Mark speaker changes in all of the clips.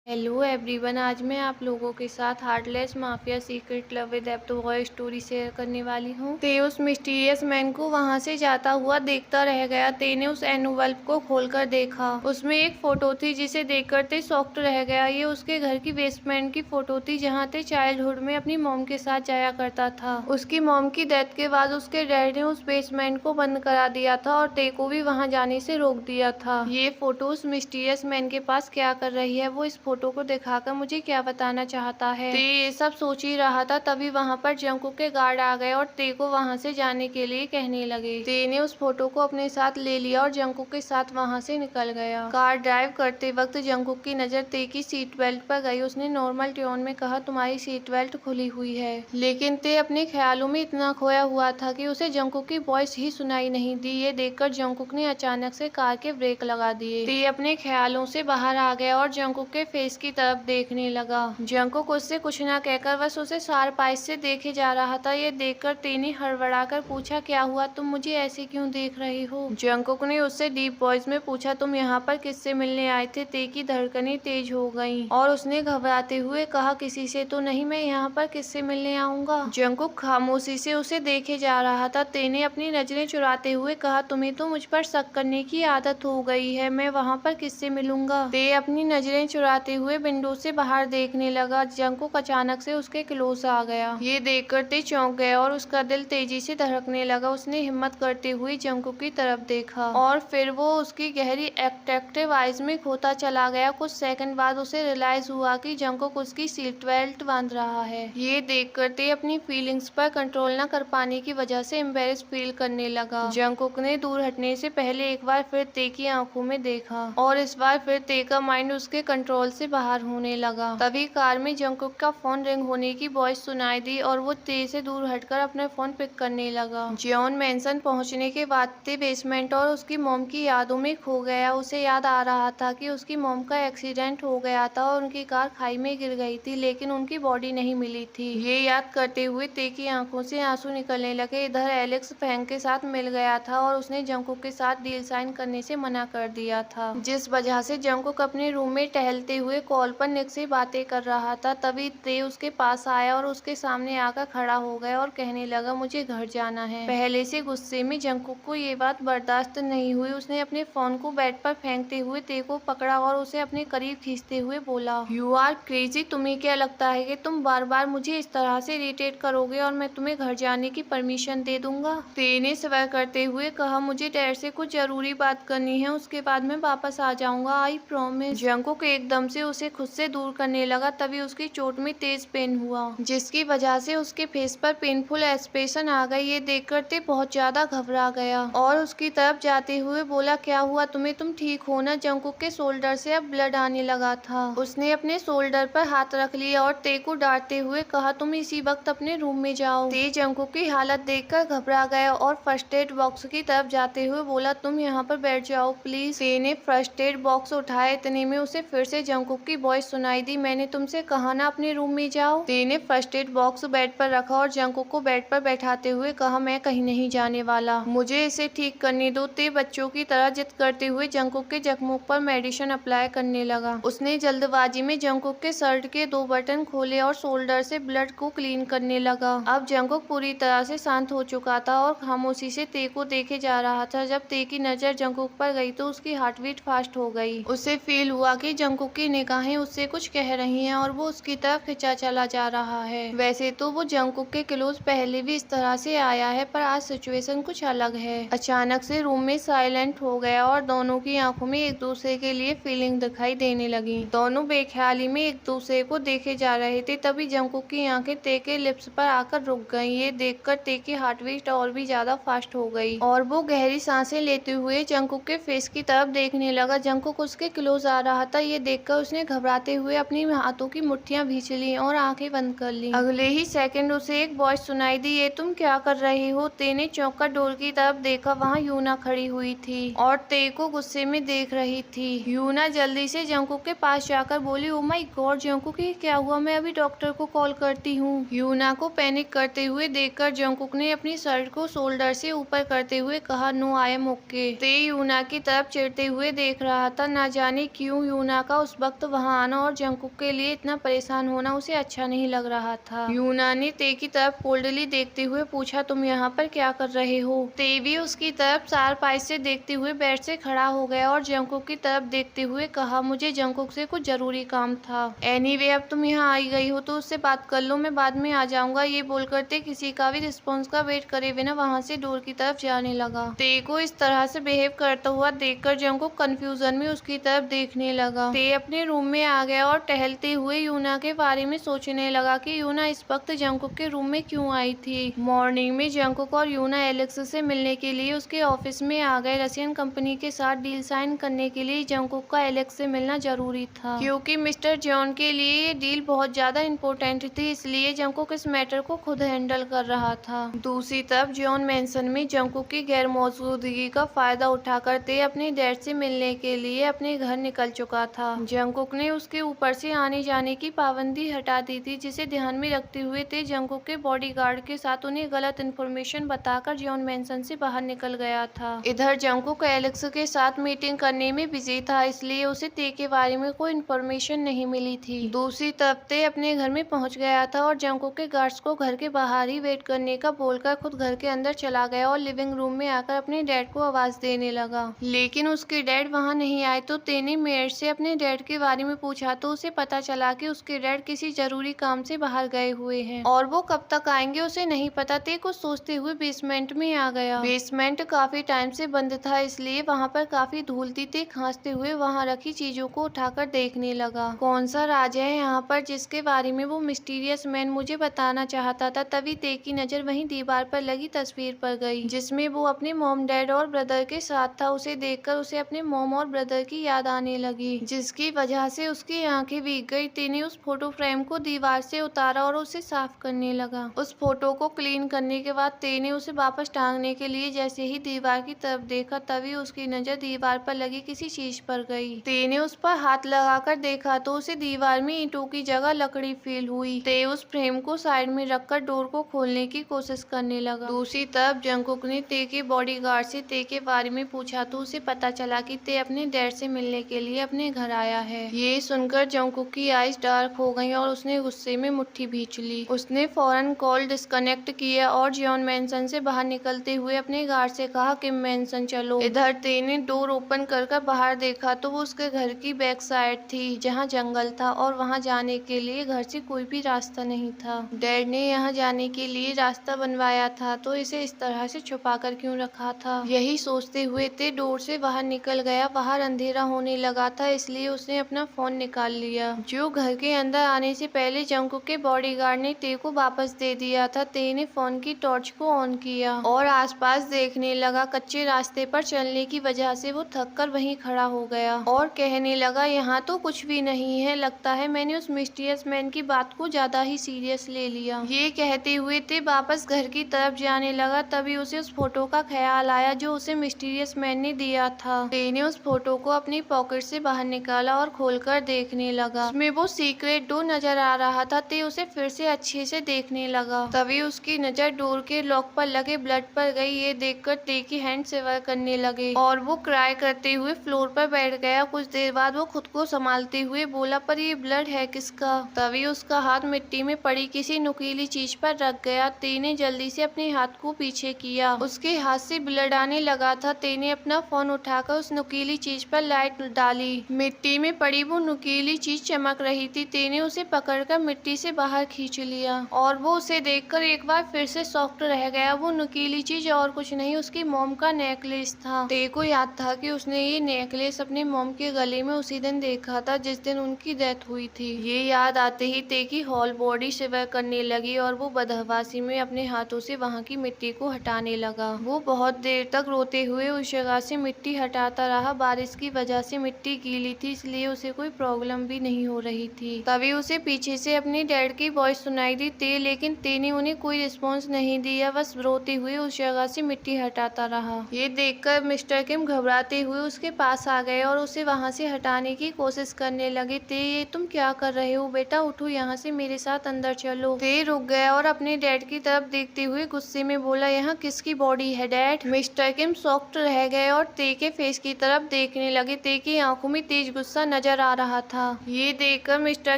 Speaker 1: Hello everyone, आज मैं आप लोगों के साथ heartless mafia secret love with एप्टोवॉय स्टोरी शेयर करने वाली हूँ। ते उस मिस्टीरियस मैन को वहाँ से जाता हुआ देखता रह गया। ते ने उस एनवल्प को खोलकर देखा। उसमें एक फोटो थी जिसे देखकर ते शॉक्ड रह गया। ये उसके घर की बेसमेंट की फोटो थी जहाँ ते चाइल्डहुड में अपनी मॉम के साथ जाया करता था। उसकी मॉम की डेथ के बाद उसके डैड ने उस बेसमेंट को बंद करा दिया था और ते को भी वहाँ जाने से रोक दिया था। ये फोटो उस मिस्टीरियस मैन के पास क्या कर रही है, वो इस फोटो को दिखाकर मुझे क्या बताना चाहता है। ते ये सब सोच ही रहा था, तभी वहाँ पर जंकुक के गार्ड आ गए और ते को वहाँ से जाने के लिए कहने लगे। ते ने उस फोटो को अपने साथ ले लिया और जंकुक के साथ वहाँ से निकल गया। कार ड्राइव करते वक्त जंकुक की नजर ते की सीट बेल्ट पर गई। उसने नॉर्मल टोन में कहा, तुम्हारी सीट बेल्ट खुली हुई है। लेकिन ते अपने ख्यालों में इतना खोया हुआ था कि उसे जंकुक की वॉइस ही सुनाई नहीं दी। ये देखकर जंकुक ने अचानक से कार के ब्रेक लगा दिए। ते अपने ख्यालों से बाहर आ गया और जंकुक के फेस की तरफ देखने लगा। जंकुक उससे कुछ ना कहकर बस उसे शार्प आइज से देखे जा रहा था। ये देखकर ते ने हड़बड़ाकर पूछा, क्या हुआ, तुम मुझे ऐसे क्यों देख रही हो? जंकुक ने उससे डीप वॉइस में पूछा, तुम यहाँ पर किससे मिलने आए थे? ते की धड़कनें तेज हो गईं और उसने घबराते हुए कहा, किसी से तो नहीं, मैं यहाँ पर किससे मिलने आऊंगा? जंकुक खामोशी से उसे देखे जा रहा था। ते ने अपनी नजरें चुराते हुए कहा, तुम्हें तो मुझ पर शक करने की आदत हो गई है, मैं वहाँ पर किससे मिलूंगा? ते अपनी नजरें चुराते हुए विंडो से बाहर देखने लगा। जंकुक अचानक से उसके क्लोज आ गया। ये देखकर ते चौंक गया और उसका दिल तेजी से धड़कने लगा। उसने हिम्मत करते हुए जंकुक की तरफ देखा और फिर वो उसकी गहरी अट्रैक्टिव आइज में खोता चला गया। कुछ सेकंड बाद उसे रियलाइज हुआ कि जंकुक उसकी सीट बेल्ट बांध रहा है। ये देखकर ते अपनी फीलिंग्स पर कंट्रोल न कर पाने की वजह से एम्बेरस फील करने लगा। जंकुक ने दूर हटने से पहले एक बार फिर ते की आंखों में देखा और इस बार फिर ते का माइंड उसके कंट्रोल से बाहर होने लगा। तभी कार में जंकुक का फोन रिंग होने की वॉइस सुनाई दी और वो ते से दूर हटकर अपने फोन पिक करने लगा। जॉन मैंसन पहुंचने के बाद ते बेसमेंट और उसकी मॉम की यादों में खो गया। उसे याद आ रहा था कि उसकी मॉम का एक्सीडेंट हो गया था और उनकी कार खाई में गिर गई थी, लेकिन उनकी बॉडी नहीं मिली थी। ये याद करते हुए ते की आंखों से आंसू निकलने लगे। इधर एलेक्स फैंग के साथ मिल गया था और उसने जंकुक के साथ डील साइन करने से मना कर दिया था, जिस वजह से जंकुक अपने रूम में टहलते हुए कॉल पर निक से बातें कर रहा था। तभी ते उसके पास आया और उसके सामने आकर खड़ा हो गया और कहने लगा, मुझे घर जाना है। पहले से गुस्से में जंकुक को ये बात बर्दाश्त नहीं हुई। उसने अपने फोन को बेड पर फेंकते हुए ते को पकड़ा और उसे अपने करीब खींचते हुए बोला, यू आर क्रेजी, तुम्हें क्या लगता है कि तुम बार बार मुझे इस तरह से इरिटेट करोगे और मैं तुम्हें घर जाने की परमिशन दे दूंगा? ते ने स्वर करते हुए कहा, मुझे डैड से कुछ जरूरी बात करनी है, उसके बाद मैं वापस आ जाऊंगा, आई प्रॉमिस। जंकुक एकदम से उसे खुद से दूर करने लगा। तभी उसकी चोट में तेज पेन हुआ, जिसकी वजह से उसके फेस पर पेनफुल एक्सप्रेशन आ गई। ये देखकर ते बहुत ज्यादा घबरा गया और उसकी तरफ जाते हुए बोला, क्या हुआ तुम्हें, तुम ठीक हो ना? जंकुक के शोल्डर से अब ब्लड आने लगा था। उसने अपने शोल्डर पर हाथ रख लिया और ते को डांटते हुए कहा, तुम इसी वक्त अपने रूम में जाओ। ते जंकुक की हालत देखकर घबरा गया और फर्स्ट एड बॉक्स की तरफ जाते हुए बोला, तुम यहाँ पर बैठ जाओ प्लीज। ते ने फर्स्ट एड बॉक्स उठाया। इतने में उसे फिर से जंकुक की वॉइस सुनाई दी, मैंने तुमसे कहा ना अपने रूम में जाओ। ते ने फर्स्ट एड बॉक्स बेड पर रखा और जंकुक को बेड पर बैठाते हुए कहा, मैं कहीं नहीं जाने वाला, मुझे इसे ठीक करने दो। ते बच्चों की तरह जिद करते हुए जंकुक के जख्मों पर मेडिसिन अप्लाई करने लगा। उसने जल्दबाजी में जंकुक के शर्ट के 2 बटन खोले और शोल्डर से ब्लड को क्लीन करने लगा। अब जंकुक पूरी तरह से शांत हो चुका था और खामोशी से ते को देखे जा रहा था। जब ते की नजर जंकुक पर गई तो उसकी हार्ट बीट फास्ट हो गई। उसे फील हुआ कि जंकुक की निगाहें उससे कुछ कह रही हैं और वो उसकी तरफ खिंचा चला जा रहा है। वैसे तो वो जंकुक के क्लोज पहले भी इस तरह से आया है, पर आज सिचुएशन कुछ अलग है। अचानक से रूम में साइलेंट हो गया और दोनों की आंखों में एक दूसरे के लिए फीलिंग दिखाई देने लगी। दोनों बेख्याली में एक दूसरे को देखे जा रहे थे। तभी जंकुक की आंखें ते के लिप्स पर आकर रुक गईं। ये देखकर ते की हार्ट बीट और भी ज्यादा फास्ट हो गई और वो गहरी सांसें लेते हुए जंकुक के फेस की तरफ देखने लगा। जंकुक उसके क्लोज आ रहा था। ये देखकर उसने घबराते हुए अपनी हाथों की मुट्ठियां भींच ली और आंखें बंद कर ली। अगले ही सेकंड उसे एक वॉइस सुनाई दी, ये तुम क्या कर रहे हो? ते ने चौंक कर डोर की तरफ देखा। वहाँ यूना खड़ी हुई थी और ते को गुस्से में देख रही थी। यूना जल्दी से जंकुक के पास जाकर बोली, ओ माय गॉड जंकुक, ये क्या हुआ? मैं अभी डॉक्टर को कॉल करती हूँ। यूना को पैनिक करते हुए देखकर जंकुक ने अपनी शर्ट को शोल्डर से ऊपर करते हुए कहा, नो आई एम ओके। ते यूना की तरफ चिढ़ते हुए देख रहा था। ना जाने क्यों यूना का उस वक्त वक्त वहाँ आना और जंगकुक के लिए इतना परेशान होना उसे अच्छा नहीं लग रहा था। यूना ने ते की तरफ कोल्डली देखते हुए पूछा, तुम यहाँ पर क्या कर रहे हो? ते भी उसकी तरफ शार्प आइज से देखते हुए बेड से खड़ा हो गया और जंगकुक की तरफ देखते हुए कहा, मुझे जंगकुक से कुछ जरूरी काम था। एनीवे, अब तुम यहाँ आई गई हो तो उससे बात कर लो, मैं बाद में आ जाऊंगा। ये बोलकर ते किसी का भी रिस्पॉन्स का वेट करे बिना वहाँ से डोर की तरफ जाने लगा। ते को इस तरह से बिहेव करता हुआ देखकर जंगकुक कंफ्यूजन में उसकी तरफ देखने लगा। ते अपने रूम में आ गया और टहलते हुए यूना के बारे में सोचने लगा कि यूना इस वक्त जंगकुक के रूम में क्यों आई थी। मॉर्निंग में जंगकुक और यूना एलेक्स से मिलने के लिए उसके ऑफिस में आ गए। रशियन कंपनी के साथ डील साइन करने के लिए जंगकुक का एलेक्स से मिलना जरूरी था, क्योंकि मिस्टर जॉन के लिए ये डील बहुत ज्यादा इम्पोर्टेंट थी, इसलिए जंगकुक इस मैटर को खुद हैंडल कर रहा था। दूसरी तरफ जॉन मैंसन में जंगकुक की गैर मौजूदगी का फायदा उठाकर ते अपने डैड से मिलने के लिए अपने घर निकल चुका था। जंगकुक ने उसके ऊपर से आने जाने की पाबंदी हटा दी थी, जिसे ध्यान में रखते हुए ते जंगकुक के बॉडीगार्ड के साथ उन्हें गलत इन्फॉर्मेशन बताकर जॉन मैंसन से बाहर निकल गया था। इधर जंगकुक एलेक्स के साथ मीटिंग करने में बिजी था, इसलिए उसे ते के बारे में कोई इन्फॉर्मेशन नहीं मिली थी। दूसरी तरफ ते अपने घर में पहुंच गया था और जंगकुक के गार्ड्स को घर के बाहर ही वेट करने का बोलकर खुद घर के अंदर चला गया और लिविंग रूम में आकर अपने डैड को आवाज देने लगा। लेकिन उसके डैड वहां नहीं आए तो ते ने मेयर से अपने डैड के बारे में पूछा तो उसे पता चला कि उसके डैड किसी जरूरी काम से बाहर गए हुए हैं और वो कब तक आएंगे उसे नहीं पता। ते कुछ सोचते हुए बेसमेंट में आ गया। बेसमेंट काफी टाइम से बंद था, इसलिए वहाँ पर काफी धूल थी। ते खांसते हुए वहाँ रखी चीजों को उठाकर देखने लगा। कौन सा राज है यहाँ पर जिसके बारे में वो मिस्टीरियस मैन मुझे बताना चाहता था? तभी ते की नजर वहीं दीवार पर लगी तस्वीर पर गई, जिसमें वो अपने मॉम, डैड और ब्रदर के साथ था। उसे देखकर उसे अपने मॉम और ब्रदर की याद आने लगी, जिसकी वजह से उसकी आंखें भीग गई। ते ने उस फोटो फ्रेम को दीवार से उतारा और उसे साफ करने लगा। उस फोटो को क्लीन करने के बाद ते ने उसे वापस टांगने के लिए जैसे ही दीवार की तरफ देखा, तभी उसकी नजर दीवार पर लगी किसी चीज पर गई। ते ने उस पर हाथ लगाकर देखा तो उसे दीवार में ईंटों की जगह लकड़ी फील हुई। ते उस फ्रेम को साइड में रखकर डोर को खोलने की कोशिश करने लगा। दूसरी तरफ जंगकुक ने ते के बॉडीगार्ड से ते के बारे में पूछा तो उसे पता चला कि ते अपने डैड से मिलने के लिए अपने घर आया है। ये सुनकर जंगकुक की आईज डार्क हो गई और उसने गुस्से में मुट्ठी भींच ली। उसने फौरन कॉल डिस्कनेक्ट किया और जॉन मैंसन से बाहर निकलते हुए अपने गार्ड से कहा कि मैंसन चलो। इधर ते ने डोर ओपन कर बाहर देखा तो वो उसके घर की बैक साइड थी, जहाँ जंगल था और वहाँ जाने के लिए घर से कोई भी रास्ता नहीं था। डैड ने यहाँ जाने के लिए रास्ता बनवाया था तो इसे इस तरह से छुपा कर क्यों रखा था? यही सोचते हुए ते डोर से बाहर निकल गया। बाहर अंधेरा होने लगा था, इसलिए उसने अपना फोन निकाल लिया, जो घर के अंदर आने से पहले जंगकुक के बॉडीगार्ड ने ते को वापस दे दिया था। ते ने फोन की टॉर्च को ऑन किया और आसपास देखने लगा। कच्चे रास्ते पर चलने की वजह से वो थककर वहीं खड़ा हो गया और कहने लगा, यहाँ तो कुछ भी नहीं है, लगता है मैंने उस मिस्टीरियस मैन की बात को ज्यादा ही सीरियस ले लिया। ये कहते हुए ते वापस घर की तरफ जाने लगा, तभी उसे उस फोटो का ख्याल आया जो उसे मिस्टीरियस मैन ने दिया था। ते ने उस फोटो को अपनी पॉकेट से बाहर निकाला और खोलकर देखने लगा। उसमें वो सीक्रेट डोर नजर आ रहा था। ते उसे फिर से अच्छे से देखने लगा, तभी उसकी नजर डोर के लॉक पर लगे ब्लड पर गई। ये देखकर ते की हैंड शिवर करने लगे और वो क्राई करते हुए फ्लोर पर बैठ गया। कुछ देर बाद वो खुद को संभालते हुए बोला, पर ये ब्लड है किसका? तभी उसका हाथ मिट्टी में पड़ी किसी नुकीली चीज पर रख गया। ते ने जल्दी से अपने हाथ को पीछे किया, उसके हाथ से ब्लड आने लगा था। ते ने अपना फोन उठाकर उस नुकीली चीज पर लाइट डाली। मिट्टी में पड़ी वो नुकीली चीज चमक रही थी। ते ने उसे पकड़कर मिट्टी से बाहर खींच लिया और वो उसे देखकर एक बार फिर से शॉक्ड रह गया। वो नुकीली चीज और कुछ नहीं, उसकी मॉम का नेकलेस था। ते को याद था कि उसने ये नेकलेस अपने मॉम के गले में उसी दिन देखा था जिस दिन उनकी डेथ हुई थी। ये याद आते ही ते की होल बॉडी शिवर करने लगी और वो बदहवासी में अपने हाथों से वहाँ की मिट्टी को हटाने लगा। वो बहुत देर तक रोते हुए उस जगह से मिट्टी हटाता रहा। बारिश की वजह से मिट्टी गीली थी, इसलिए उसे कोई प्रॉब्लम भी नहीं हो रही थी। तभी उसे पीछे से अपने डैड की वॉइस सुनाई दी, ते, लेकिन ते ने उन्हें कोई रिस्पॉन्स नहीं दिया, बस रोते हुए उस जगह से मिट्टी हटाता रहा। ये देखकर मिस्टर किम घबराते हुए उसके पास आ गए और उसे वहाँ से हटाने की कोशिश करने लगे। ते, ये तुम क्या कर रहे हो? बेटा उठो, यहाँ से मेरे साथ अंदर चलो। ते रुक गया और अपने डैड की तरफ देखते हुए गुस्से में बोला, यहाँ किसकी बॉडी है डैड? मिस्टर किम शॉक्ड रह गए और ते के फेस की तरफ देखने लगे। ते की आंखों में तेज गुस्सा नजर नजर आ रहा था। ये देखकर मिस्टर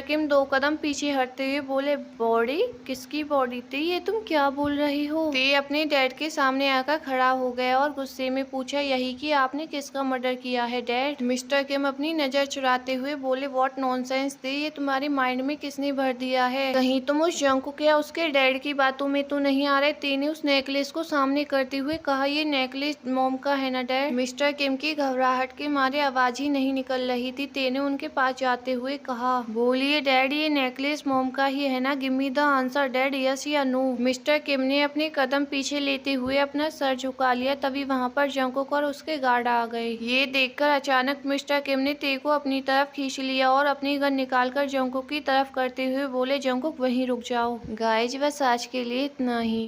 Speaker 1: किम 2 कदम पीछे हटते हुए बोले, बॉडी? किसकी बॉडी? ते ये तुम क्या बोल रही हो? ते अपने डैड के सामने आकर खड़ा हो गया और गुस्से में पूछा, यही कि आपने किसका मर्डर किया है डैड? मिस्टर किम अपनी नजर चुराते हुए बोले, व्हाट नॉनसेंस ते, ये तुम्हारे माइंड में किसने भर दिया है? कहीं तुम उस जंकुक या उसके डैड की बातों में तो नहीं आ रहे? ते ने उस नेकलेस को सामने करते हुए कहा, ये नेकलेस मॉम का है ना डैड? मिस्टर किम की घबराहट के मारे आवाज ही नहीं निकल रही थी। ते ने उनके पास जाते हुए कहा, बोलिए डैड, ये नेकलेस मॉम का ही है ना? Give me the answer dad, yes या नो? मिस्टर किम ने अपने कदम पीछे लेते हुए अपना सर झुका लिया। तभी वहाँ पर जंकुक और उसके गार्ड आ गए। ये देखकर अचानक मिस्टर किम ने ते को अपनी तरफ खींच लिया और अपनी गन निकालकर जंकुक की तरफ करते हुए बोले, जंकुक वहीं रुक जाओ। गाइज बस आज के लिए इतना ही।